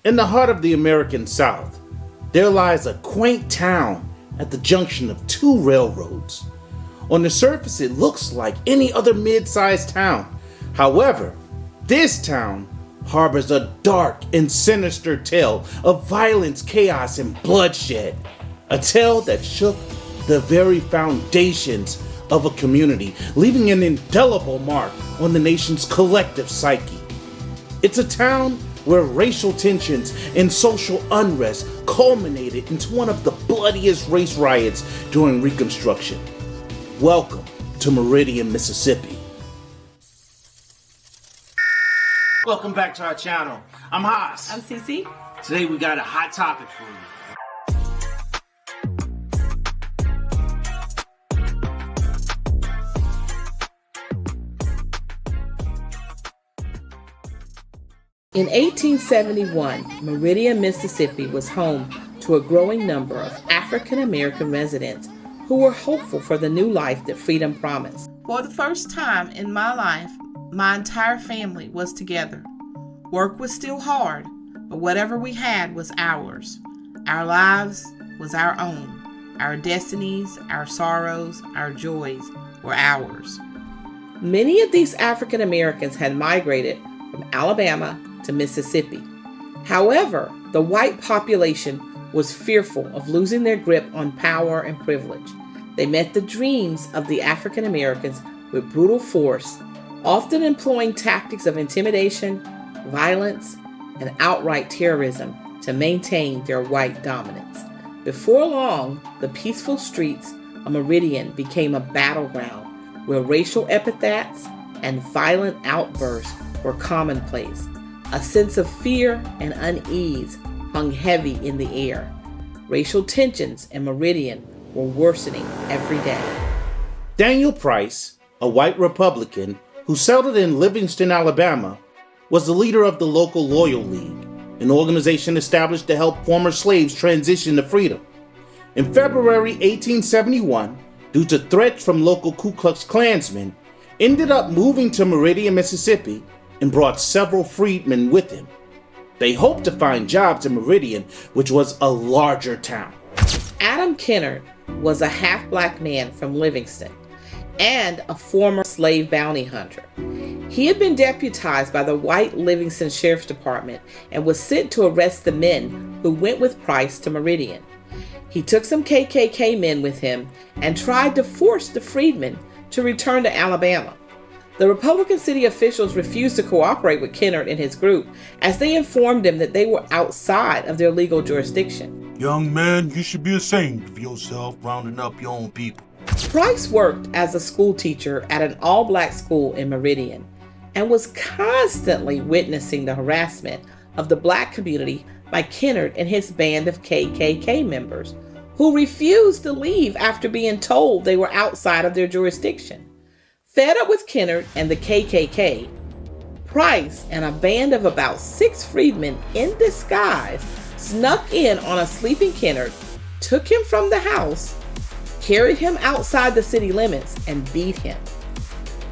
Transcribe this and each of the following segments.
In the heart of the American South, there lies a quaint town at the junction of two railroads. On the surface, it looks like any other mid-sized town. However, this town harbors a dark and sinister tale of violence, chaos, and bloodshed. A tale that shook the very foundations of a community, leaving an indelible mark on the nation's collective psyche. It's a town where racial tensions and social unrest culminated into one of the bloodiest race riots during Reconstruction. Welcome to Meridian, Mississippi. Welcome back to our channel. I'm Haas. I'm Cece. Today we got a hot topic for you. In 1871, Meridian, Mississippi was home to a growing number of African American residents who were hopeful for the new life that freedom promised. For the first time in my life, my entire family was together. Work was still hard, but whatever we had was ours. Our lives was our own. Our destinies, our sorrows, our joys were ours. Many of these African Americans had migrated from Alabama to Mississippi. However, the white population was fearful of losing their grip on power and privilege. They met the dreams of the African Americans with brutal force, often employing tactics of intimidation, violence, and outright terrorism to maintain their white dominance. Before long, the peaceful streets of Meridian became a battleground where racial epithets and violent outbursts were commonplace. A sense of fear and unease hung heavy in the air. Racial tensions in Meridian were worsening every day. Daniel Price, a white Republican who settled in Livingston, Alabama, was the leader of the local Loyal League, an organization established to help former slaves transition to freedom. In February 1871, due to threats from local Ku Klux Klansmen, ended up moving to Meridian, Mississippi, and brought several freedmen with him. They hoped to find jobs in Meridian, which was a larger town. Adam Kennard was a half-black man from Livingston and a former slave bounty hunter. He had been deputized by the white Livingston Sheriff's Department and was sent to arrest the men who went with Price to Meridian. He took some KKK men with him and tried to force the freedmen to return to Alabama. The Republican city officials refused to cooperate with Kennard and his group as they informed him that they were outside of their legal jurisdiction. Young man, you should be ashamed of yourself rounding up your own people. Price worked as a school teacher at an all-black school in Meridian and was constantly witnessing the harassment of the black community by Kennard and his band of KKK members who refused to leave after being told they were outside of their jurisdiction. Fed up with Kennard and the KKK, Price and a band of about 6 freedmen in disguise snuck in on a sleeping Kennard, took him from the house, carried him outside the city limits, and beat him.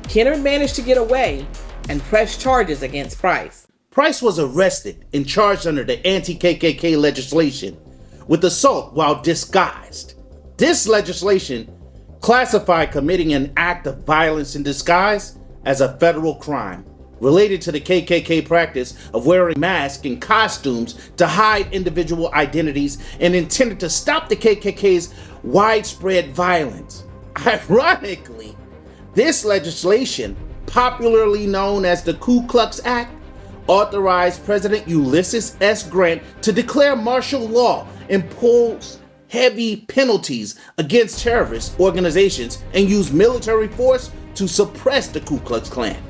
Kennard managed to get away and pressed charges against Price. Price was arrested and charged under the anti-KKK legislation with assault while disguised. This legislation classified committing an act of violence in disguise as a federal crime related to the KKK practice of wearing masks and costumes to hide individual identities and intended to stop the KKK's widespread violence. Ironically, this legislation, popularly known as the KuKlux Act, authorized President Ulysses S. Grant to declare martial law, impose heavy penalties against terrorist organizations, and use military force to suppress the Ku Klux Klan.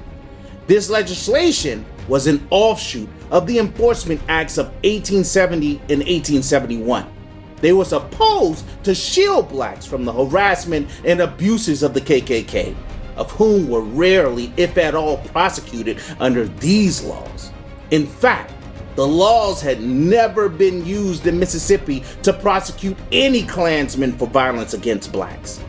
This legislation was an offshoot of the Enforcement Acts of 1870 and 1871. They were supposed to shield blacks from the harassment and abuses of the KKK, of whom were rarely, if at all, prosecuted under these laws. In fact, the laws had never been used in Mississippi to prosecute any Klansmen for violence against blacks.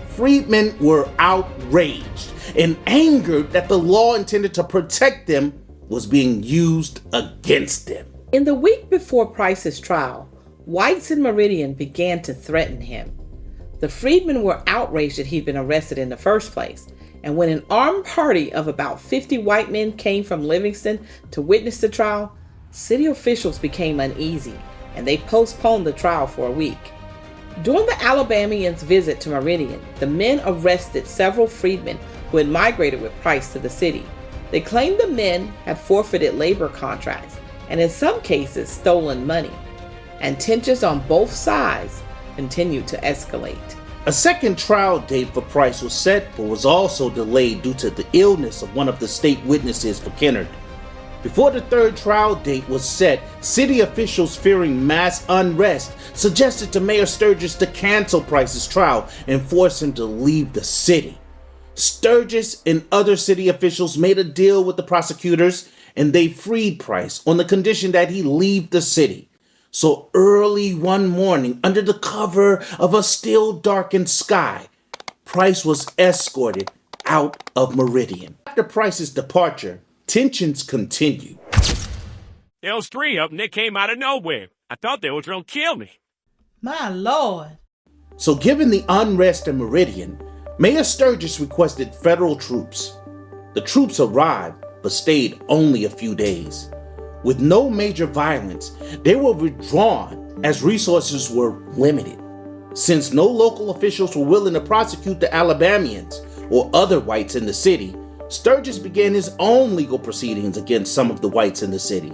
Freedmen were outraged and angered that the law intended to protect them was being used against them. In the week before Price's trial, whites in Meridian began to threaten him. The freedmen were outraged that he'd been arrested in the first place, and when an armed party of about 50 white men came from Livingston to witness the trial, city officials became uneasy, and they postponed the trial for a week. During the Alabamians' visit to Meridian, the men arrested several freedmen who had migrated with Price to the city. They claimed the men had forfeited labor contracts and in some cases stolen money, and tensions on both sides continued to escalate. A second trial date for Price was set, but was also delayed due to the illness of one of the state witnesses for Kennard. Before the third trial date was set, city officials, fearing mass unrest, suggested to Mayor Sturgis to cancel Price's trial and force him to leave the city. Sturgis and other city officials made a deal with the prosecutors, and they freed Price on the condition that he leave the city. So early one morning, under the cover of a still darkened sky, Price was escorted out of Meridian. After Price's departure, tensions continued. There was 3 of them that came out of nowhere. I thought they was gonna kill me. My Lord. So given the unrest in Meridian, Mayor Sturgis requested federal troops. The troops arrived, but stayed only a few days. With no major violence, they were withdrawn as resources were limited. Since no local officials were willing to prosecute the Alabamians or other whites in the city, Sturgis began his own legal proceedings against some of the whites in the city.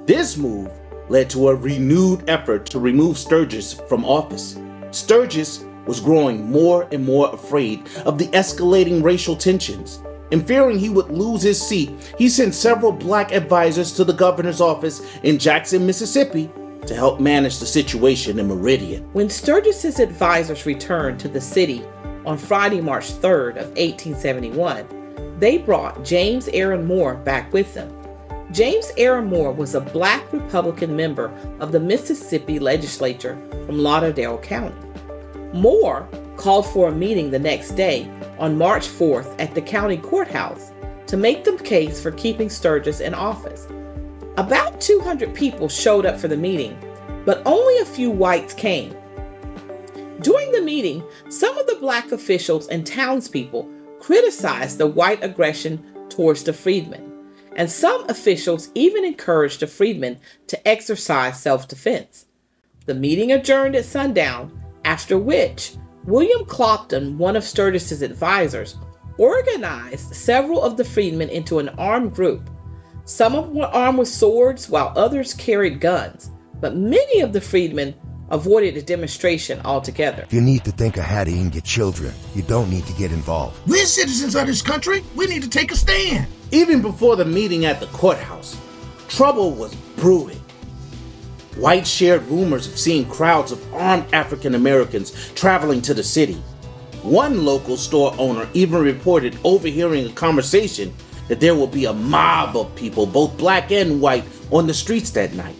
This move led to a renewed effort to remove Sturgis from office. Sturgis was growing more and more afraid of the escalating racial tensions. And fearing he would lose his seat, he sent several black advisors to the governor's office in Jackson, Mississippi, to help manage the situation in Meridian. When Sturgis's advisors returned to the city on Friday, March 3rd of 1871, they brought James Aaron Moore back with them. James Aaron Moore was a black Republican member of the Mississippi legislature from Lauderdale County. Moore called for a meeting the next day on March 4th at the county courthouse to make the case for keeping Sturgis in office. About 200 people showed up for the meeting, but only a few whites came. During the meeting, some of the black officials and townspeople criticized the white aggression towards the freedmen, and some officials even encouraged the freedmen to exercise self-defense. The meeting adjourned at sundown, after which William Clopton, one of Sturgis's advisors, organized several of the freedmen into an armed group. Some of them were armed with swords while others carried guns, but many of the freedmen avoided the demonstration altogether. You need to think ahead and get children. You don't need to get involved. We're citizens of this country. We need to take a stand. Even before the meeting at the courthouse, trouble was brewing. Whites shared rumors of seeing crowds of armed African Americans traveling to the city. One local store owner even reported overhearing a conversation that there will be a mob of people, both black and white, on the streets that night.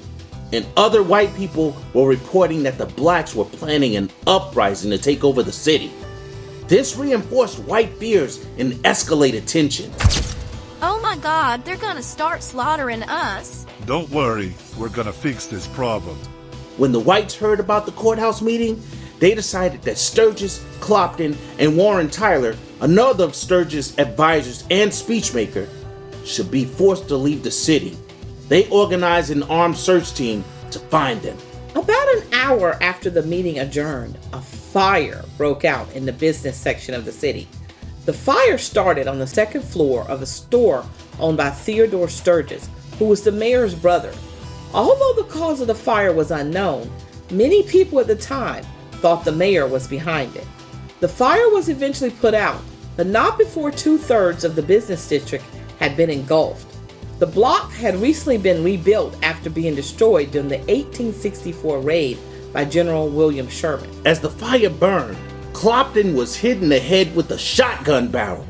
And other white people were reporting that the blacks were planning an uprising to take over the city. This reinforced white fears and escalated tensions. Oh my God, they're gonna start slaughtering us. Don't worry, we're gonna fix this problem. When the whites heard about the courthouse meeting, they decided that Sturgis, Clopton, and Warren Tyler, another of Sturgis' advisors and speechmaker, should be forced to leave the city. They organized an armed search team to find them. About an hour after the meeting adjourned, a fire broke out in the business section of the city. The fire started on the second floor of a store owned by Theodore Sturgis, who was the mayor's brother. Although the cause of the fire was unknown, many people at the time thought the mayor was behind it. The fire was eventually put out, but not before 2/3 of the business district had been engulfed. The block had recently been rebuilt after being destroyed during the 1864 raid by General William Sherman. As the fire burned, Clopton was hit in the head with a shotgun barrel.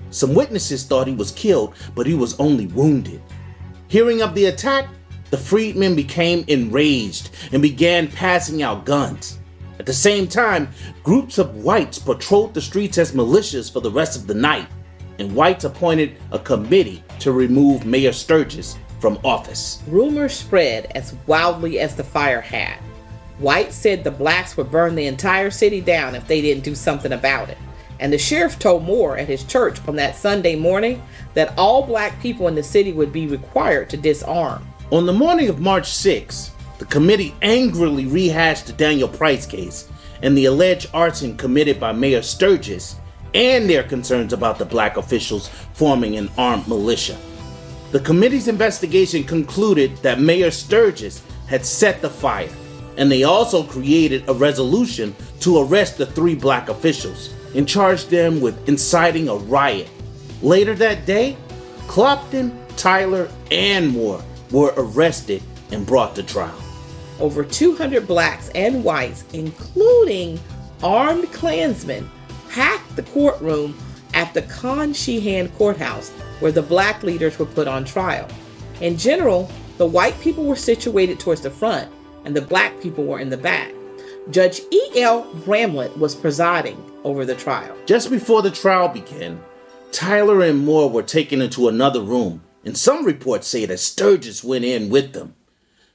Some witnesses thought he was killed, but he was only wounded. Hearing of the attack, the freedmen became enraged and began passing out guns. At the same time, groups of whites patrolled the streets as militias for the rest of the night, and whites appointed a committee to remove Mayor Sturgis from office. Rumors spread as wildly as the fire had. Whites said the blacks would burn the entire city down if they didn't do something about it. And the sheriff told Moore at his church on that Sunday morning that all black people in the city would be required to disarm. On the morning of March 6, the committee angrily rehashed the Daniel Price case and the alleged arson committed by Mayor Sturgis and their concerns about the black officials forming an armed militia. The committee's investigation concluded that Mayor Sturgis had set the fire, and they also created a resolution to arrest the 3 black officials and charged them with inciting a riot. Later that day, Clopton, Tyler, and Moore were arrested and brought to trial. Over 200 blacks and whites, including armed Klansmen, packed the courtroom at the Con Sheehan Courthouse, where the black leaders were put on trial. In general, the white people were situated towards the front, and the black people were in the back. Judge E.L. Bramlett was presiding over the trial. Just before the trial began, Tyler and Moore were taken into another room, and some reports say that Sturgis went in with them.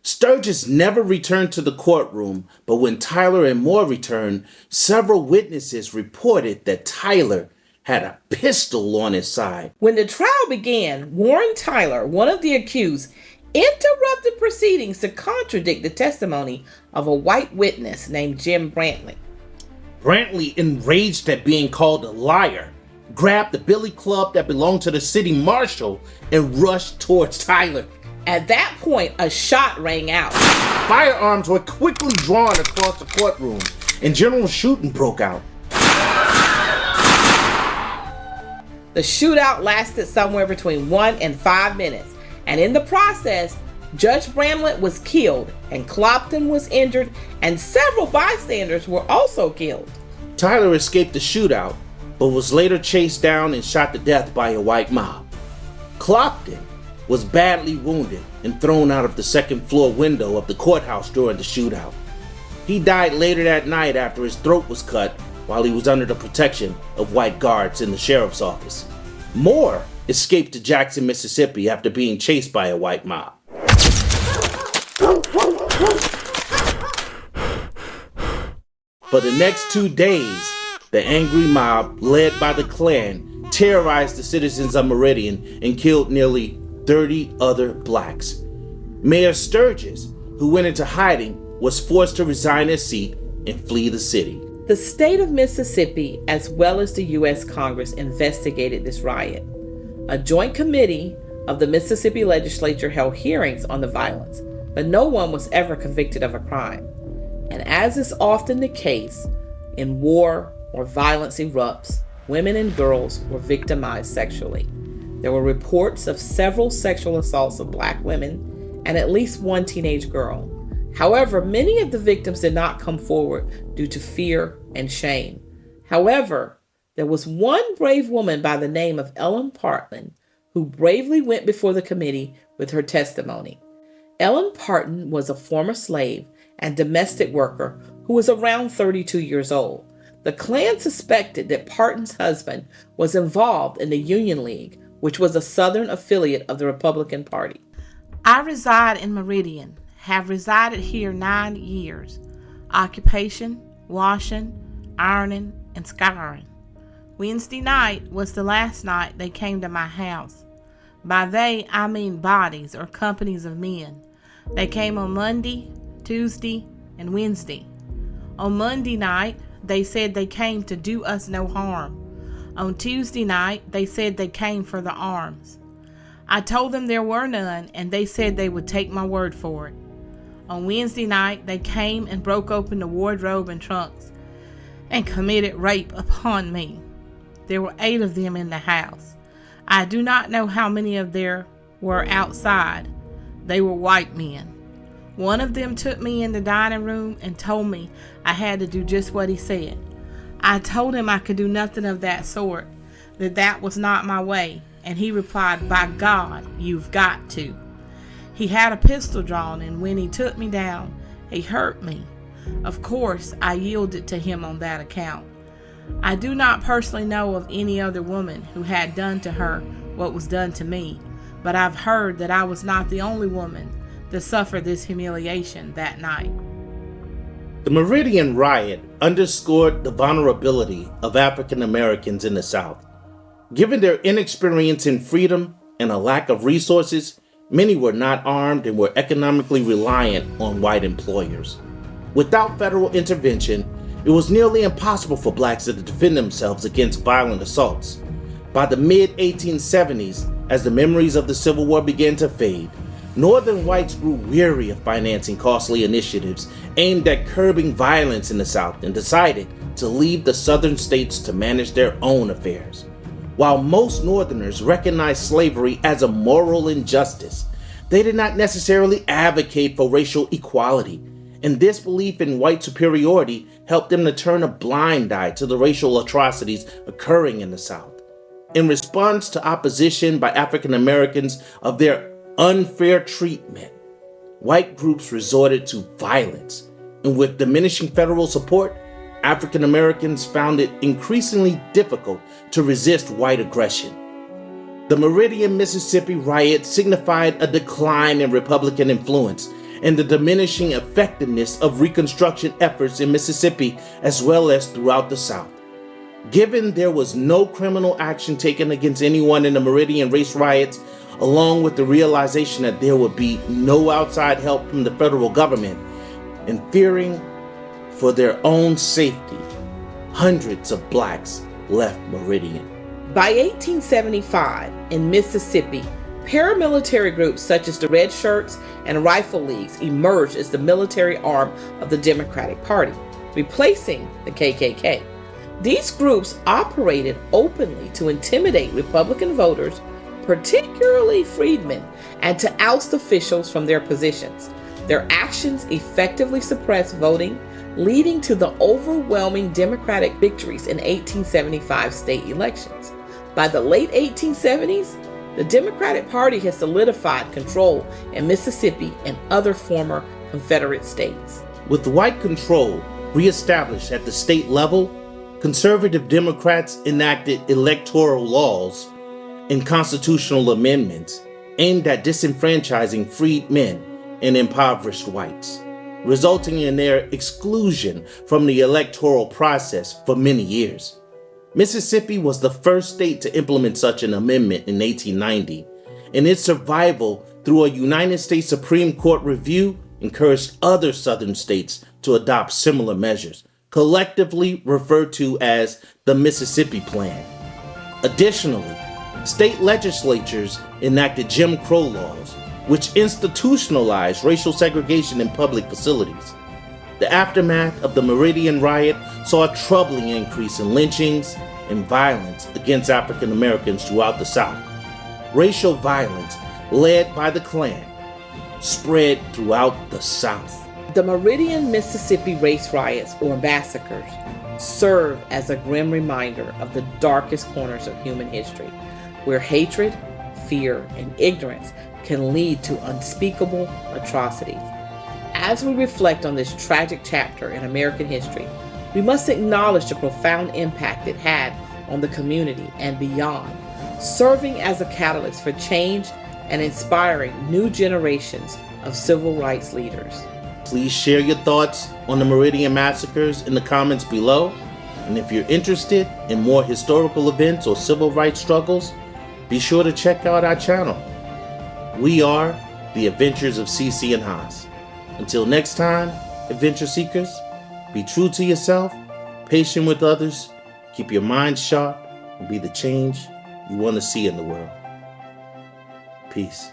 Sturgis never returned to the courtroom, but when Tyler and Moore returned, several witnesses reported that Tyler had a pistol on his side. When the trial began, Warren Tyler, one of the accused, interrupted proceedings to contradict the testimony of a white witness named Jim Brantley. Brantley, enraged at being called a liar, grabbed the billy club that belonged to the city marshal and rushed towards Tyler. At that point, a shot rang out. Firearms were quickly drawn across the courtroom, and general shooting broke out. The shootout lasted somewhere between 1 and 5 minutes, and in the process, Judge Bramlett was killed, and Clopton was injured, and several bystanders were also killed. Tyler escaped the shootout, but was later chased down and shot to death by a white mob. Clopton was badly wounded and thrown out of the second-floor window of the courthouse during the shootout. He died later that night after his throat was cut while he was under the protection of white guards in the sheriff's office. Moore escaped to Jackson, Mississippi after being chased by a white mob. For the next 2 days, the angry mob, led by the Klan, terrorized the citizens of Meridian and killed nearly 30 other blacks. Mayor Sturgis, who went into hiding, was forced to resign his seat and flee the city. The state of Mississippi, as well as the U.S. Congress, investigated this riot. A joint committee of the Mississippi legislature held hearings on the violence, but no one was ever convicted of a crime. And as is often the case, in war or violence erupts, women and girls were victimized sexually. There were reports of several sexual assaults of black women and at least one teenage girl. However, many of the victims did not come forward due to fear and shame. However, there was one brave woman by the name of Ellen Parton who bravely went before the committee with her testimony. Ellen Parton was a former slave and domestic worker who was around 32 years old. The Klan suspected that Parton's husband was involved in the Union League, which was a southern affiliate of the Republican Party. I reside in Meridian, have resided here 9 years. Occupation, washing, ironing, and scouring. Wednesday night was the last night they came to my house. By they, I mean bodies or companies of men. They came on Monday, Tuesday, and Wednesday. On Monday night, they said they came to do us no harm. On Tuesday night, they said they came for the arms. I told them there were none, and they said they would take my word for it. On Wednesday night, they came and broke open the wardrobe and trunks and committed rape upon me. There were 8 of them in the house. I do not know how many of there were outside. They were white men. One of them took me in the dining room and told me I had to do just what he said. I told him I could do nothing of that sort, that was not my way, and he replied, "By God, you've got to." He had a pistol drawn, and when he took me down, he hurt me. Of course, I yielded to him on that account. I do not personally know of any other woman who had done to her what was done to me, but I've heard that I was not the only woman that suffered this humiliation that night. The Meridian riot underscored the vulnerability of African Americans in the South. Given their inexperience in freedom and a lack of resources, many were not armed and were economically reliant on white employers. Without federal intervention, it was nearly impossible for blacks to defend themselves against violent assaults. By the mid-1870s, as the memories of the Civil War began to fade, Northern whites grew weary of financing costly initiatives aimed at curbing violence in the South and decided to leave the Southern states to manage their own affairs. While most Northerners recognized slavery as a moral injustice, they did not necessarily advocate for racial equality, and this belief in white superiority helped them to turn a blind eye to the racial atrocities occurring in the South. In response to opposition by African Americans of their unfair treatment, white groups resorted to violence, and with diminishing federal support, African Americans found it increasingly difficult to resist white aggression. The Meridian, Mississippi riot signified a decline in Republican influence and the diminishing effectiveness of Reconstruction efforts in Mississippi as well as throughout the South. Given there was no criminal action taken against anyone in the Meridian race riots, along with the realization that there would be no outside help from the federal government, and fearing for their own safety, hundreds of blacks left Meridian. By 1875, in Mississippi, paramilitary groups such as the Red Shirts and Rifle Leagues emerged as the military arm of the Democratic Party, replacing the KKK. These groups operated openly to intimidate Republican voters, particularly freedmen, and to oust officials from their positions. Their actions effectively suppressed voting, leading to the overwhelming Democratic victories in 1875 state elections. By the late 1870s, the Democratic Party has solidified control in Mississippi and other former Confederate states. With white control reestablished at the state level, conservative Democrats enacted electoral laws and constitutional amendments aimed at disenfranchising freed men and impoverished whites, resulting in their exclusion from the electoral process for many years. Mississippi was the first state to implement such an amendment in 1890, and its survival through a United States Supreme Court review encouraged other southern states to adopt similar measures, collectively referred to as the Mississippi Plan. Additionally, state legislatures enacted Jim Crow laws, which institutionalized racial segregation in public facilities. The aftermath of the Meridian riot saw a troubling increase in lynchings and violence against African Americans throughout the South. Racial violence, led by the Klan, spread throughout the South. The Meridian, Mississippi race riots, or massacres, serve as a grim reminder of the darkest corners of human history, where hatred, fear, and ignorance can lead to unspeakable atrocities. As we reflect on this tragic chapter in American history, we must acknowledge the profound impact it had on the community and beyond, serving as a catalyst for change and inspiring new generations of civil rights leaders. Please share your thoughts on the Meridian massacres in the comments below. And if you're interested in more historical events or civil rights struggles, be sure to check out our channel. We are the Adventures of Cece and Haas. Until next time, adventure seekers, be true to yourself, patient with others, keep your mind sharp, and be the change you want to see in the world. Peace.